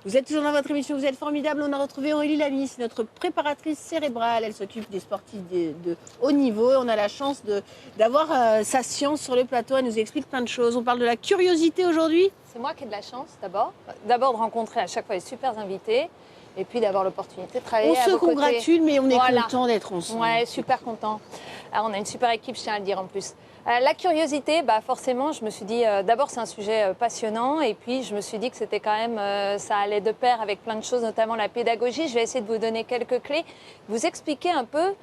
Vous êtes toujours dans votre émission, vous êtes formidable. On a retrouvé Aurélie Lamy, c'est notre préparatrice cérébrale. Elle s'occupe des sportifs de haut niveau. On a la chance d'avoir sa science sur le plateau. Elle nous explique plein de choses. On parle de la curiosité aujourd'hui. C'est moi qui ai de la chance d'abord. D'abord de rencontrer à chaque fois les super invités. Et puis d'avoir l'opportunité de travailler à vos côtés. On se congratule, mais on est content d'être ensemble. Ouais, super content. Alors, on a une super équipe, je tiens à le dire en plus. La curiosité, forcément, je me suis dit, d'abord c'est un sujet passionnant, et puis je me suis dit que c'était quand même, ça allait de pair avec plein de choses, notamment la pédagogie. Je vais essayer de vous donner quelques clés, vous expliquer un peu,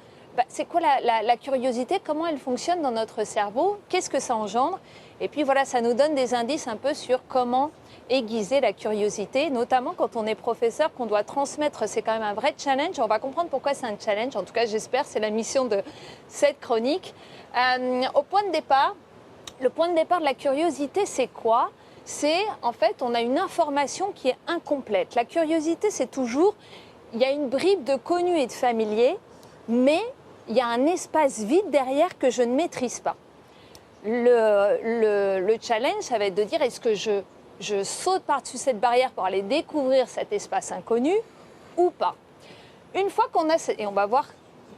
c'est quoi la curiosité, comment elle fonctionne dans notre cerveau, qu'est-ce que ça engendre, et puis voilà, ça nous donne des indices un peu sur comment aiguiser la curiosité, notamment quand on est professeur, qu'on doit transmettre, c'est quand même un vrai challenge. On va comprendre pourquoi c'est un challenge, en tout cas j'espère, c'est la mission de cette chronique. Au point de départ, le point de départ de la curiosité, c'est quoi? C'est, en fait, on a une information qui est incomplète. La curiosité, c'est toujours, il y a une bribe de connu et de familier, mais il y a un espace vide derrière que je ne maîtrise pas. Le challenge, ça va être de dire, est-ce que je saute par-dessus cette barrière pour aller découvrir cet espace inconnu ou pas? Une fois qu'on a, et on va voir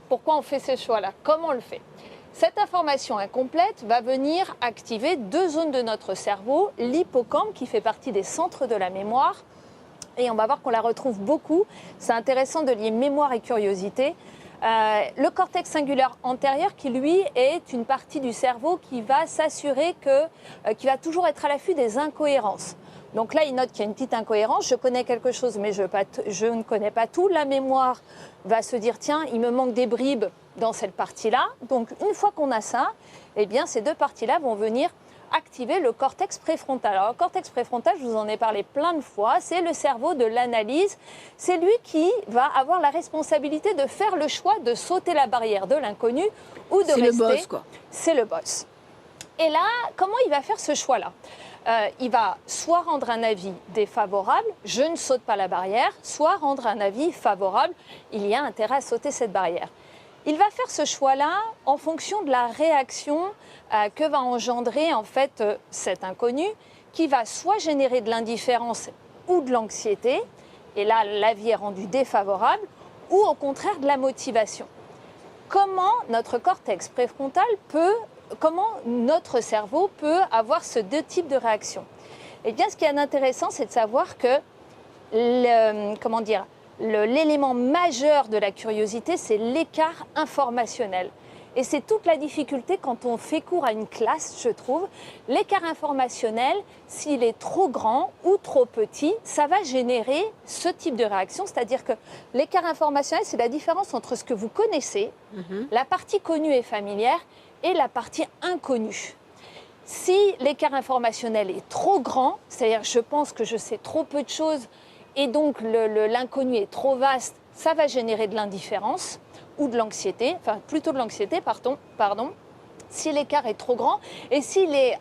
pourquoi on fait ce choix-là, comment on le fait. Cette information incomplète va venir activer deux zones de notre cerveau, l'hippocampe qui fait partie des centres de la mémoire, et on va voir qu'on la retrouve beaucoup. C'est intéressant de lier mémoire et curiosité. Le cortex singulaire antérieur qui, lui, est une partie du cerveau qui va s'assurer qui va toujours être à l'affût des incohérences. Donc là, il note qu'il y a une petite incohérence. Je connais quelque chose, mais je ne connais pas tout. La mémoire va se dire, tiens, il me manque des bribes dans cette partie-là. Donc, une fois qu'on a ça, eh bien, ces deux parties-là vont venir activer le cortex préfrontal. Alors, le cortex préfrontal, je vous en ai parlé plein de fois, c'est le cerveau de l'analyse. C'est lui qui va avoir la responsabilité de faire le choix de sauter la barrière de l'inconnu ou de rester. C'est le boss, quoi. C'est le boss. Et là, comment il va faire ce choix-là? Il va soit rendre un avis défavorable, je ne saute pas la barrière, soit rendre un avis favorable, il y a intérêt à sauter cette barrière. Il va faire ce choix-là en fonction de la réaction que va engendrer en fait cet inconnu, qui va soit générer de l'indifférence ou de l'anxiété, et là l'avis est rendu défavorable, ou au contraire de la motivation. Comment notre cortex préfrontal comment notre cerveau peut avoir ces deux types de réactions? Eh bien, ce qui est intéressant, c'est de savoir que l'élément majeur de la curiosité, c'est l'écart informationnel. Et c'est toute la difficulté quand on fait cours à une classe, je trouve. L'écart informationnel, s'il est trop grand ou trop petit, ça va générer ce type de réaction. C'est-à-dire que l'écart informationnel, c'est la différence entre ce que vous connaissez, la partie connue et familière, et la partie inconnue. Si l'écart informationnel est trop grand, c'est-à-dire je pense que je sais trop peu de choses et donc l'inconnu est trop vaste, ça va générer de l'indifférence ou de l'anxiété, enfin plutôt de l'anxiété, pardon. Si l'écart est trop grand et s'il est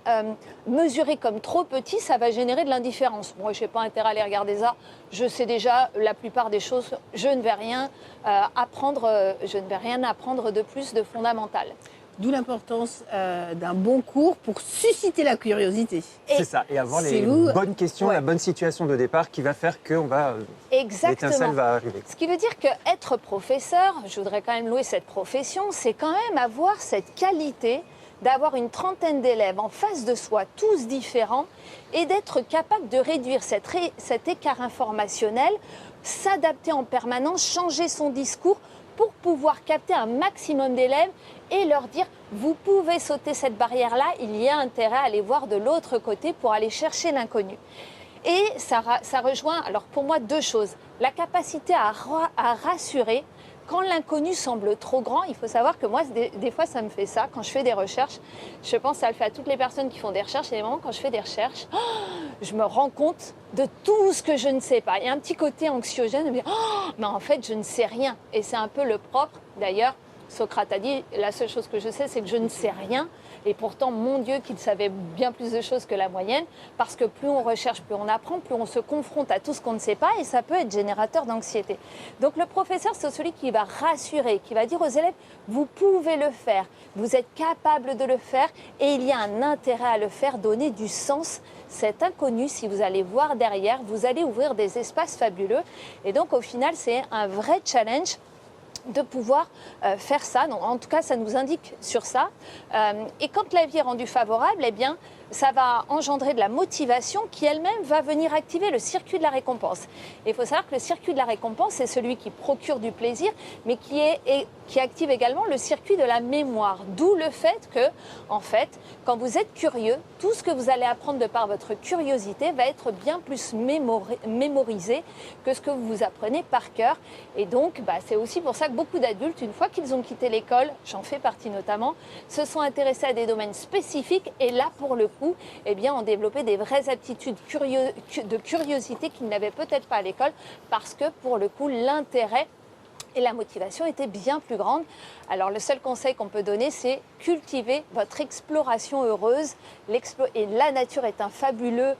mesuré comme trop petit, ça va générer de l'indifférence. Moi, je n'ai pas intérêt à aller regarder ça. Je sais déjà la plupart des choses. Je ne vais rien apprendre de plus de fondamental. D'où l'importance d'un bon cours pour susciter la curiosité. C'est ça, et avoir les bonnes questions, la bonne situation de départ qui va faire que l'étincelle va arriver. Ce qui veut dire qu'être professeur, je voudrais quand même louer cette profession, c'est quand même avoir cette qualité d'avoir une trentaine d'élèves en face de soi, tous différents, et d'être capable de réduire cet écart informationnel, s'adapter en permanence, changer son discours pour pouvoir capter un maximum d'élèves et leur dire « vous pouvez sauter cette barrière-là, il y a intérêt à aller voir de l'autre côté pour aller chercher l'inconnu ». Et ça rejoint, alors pour moi, deux choses. La capacité à rassurer. Quand l'inconnu semble trop grand, il faut savoir que moi, des fois, ça me fait ça. Quand je fais des recherches, je pense que ça le fait à toutes les personnes qui font des recherches. Il y a des moments, quand je fais des recherches, je me rends compte de tout ce que je ne sais pas. Il y a un petit côté anxiogène, mais en fait, je ne sais rien. Et c'est un peu le propre. D'ailleurs, Socrate a dit, la seule chose que je sais, c'est que je ne sais rien. Et pourtant, mon Dieu, qu'ils savaient bien plus de choses que la moyenne, parce que plus on recherche, plus on apprend, plus on se confronte à tout ce qu'on ne sait pas, et ça peut être générateur d'anxiété. Donc le professeur, c'est celui qui va rassurer, qui va dire aux élèves, vous pouvez le faire, vous êtes capable de le faire, et il y a un intérêt à le faire, donner du sens. Cet inconnu, si vous allez voir derrière, vous allez ouvrir des espaces fabuleux. Et donc, au final, c'est un vrai challenge de pouvoir faire ça. Donc, en tout cas, ça nous indique sur ça. Et quand la vie est rendue favorable, eh bien, ça va engendrer de la motivation qui elle-même va venir activer le circuit de la récompense. Et il faut savoir que le circuit de la récompense, c'est celui qui procure du plaisir, mais qui active également le circuit de la mémoire. D'où le fait que, en fait, quand vous êtes curieux, tout ce que vous allez apprendre de par votre curiosité va être bien plus mémorisé que ce que vous apprenez par cœur. Et donc, c'est aussi pour ça que beaucoup d'adultes, une fois qu'ils ont quitté l'école, j'en fais partie notamment, se sont intéressés à des domaines spécifiques et là, pour le coup, eh bien, ont développé des vraies aptitudes de curiosité qu'ils n'avaient peut-être pas à l'école parce que, pour le coup, l'intérêt et la motivation était bien plus grande. Alors le seul conseil qu'on peut donner, c'est cultiver votre exploration heureuse. Et la nature est un fabuleux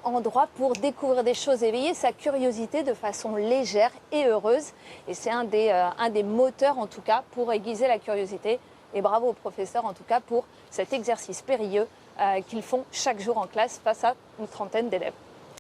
endroit pour découvrir des choses, éveiller sa curiosité de façon légère et heureuse. Et c'est un des moteurs, en tout cas, pour aiguiser la curiosité. Et bravo aux professeurs, en tout cas, pour cet exercice périlleux qu'ils font chaque jour en classe face à une trentaine d'élèves.